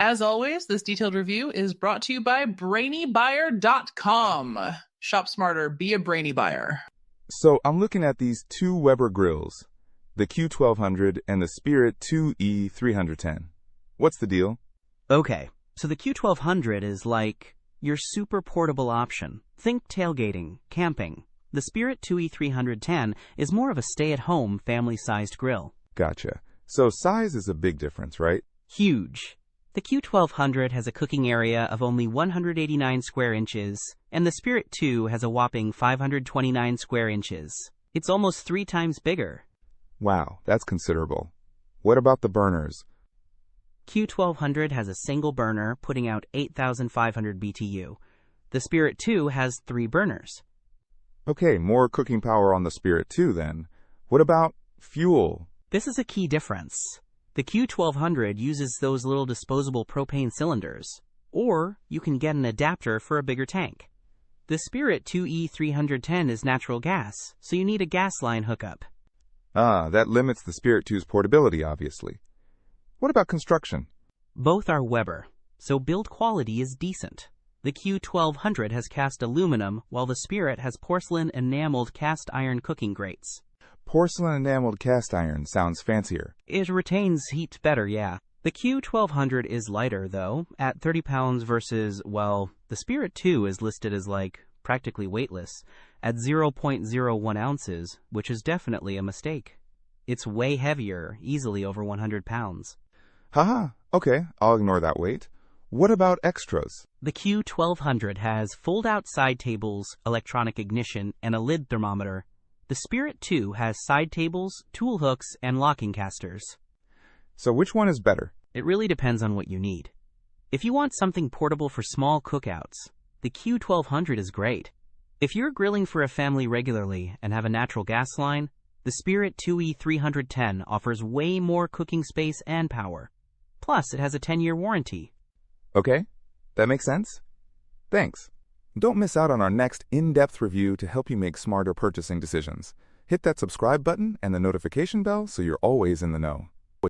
As always, this detailed review is brought to you by BrainyBuyer.com. Shop smarter, be a brainy buyer. So I'm looking at these two Weber grills, the Q1200 and the Spirit 2E310. What's the deal? Okay, so the Q1200 is like your super portable option. Think tailgating, camping. The Spirit 2E310 is more of a stay-at-home, family-sized grill. Gotcha. So size is a big difference, right? Huge. The Q1200 has a cooking area of only 189 square inches, and the Spirit 2 has a whopping 529 square inches. It's almost 3 times bigger. Wow, that's considerable. What about the burners? Q1200 has a single burner, putting out 8,500 BTU. The Spirit 2 has 3 burners. Okay, more cooking power on the Spirit 2 then. What about fuel? This is a key difference. The Q1200 uses those little disposable propane cylinders, or you can get an adapter for a bigger tank. The Spirit 2E310 is natural gas, so you need a gas line hookup. Ah, that limits the Spirit 2's portability, obviously. What about construction? Both are Weber, so build quality is decent. The Q1200 has cast aluminum, while the Spirit has porcelain enameled cast iron cooking grates. Porcelain enameled cast iron sounds fancier. It retains heat better, yeah. The Q1200 is lighter, though, at 30 pounds versus, well, the Spirit 2 is listed as, practically weightless, at 0.01 ounces, which is definitely a mistake. It's way heavier, easily over 100 pounds. Haha, okay, I'll ignore that weight. What about extras? The Q1200 has fold-out side tables, electronic ignition, and a lid thermometer. The Spirit 2 has side tables, tool hooks, and locking casters. So which one is better? It really depends on what you need. If you want something portable for small cookouts, the Q1200 is great. If you're grilling for a family regularly and have a natural gas line, the Spirit 2E310 offers way more cooking space and power. Plus, it has a 10-year warranty. Okay, that makes sense. Thanks. Don't miss out on our next in-depth review to help you make smarter purchasing decisions. Hit that subscribe button and the notification bell so you're always in the know.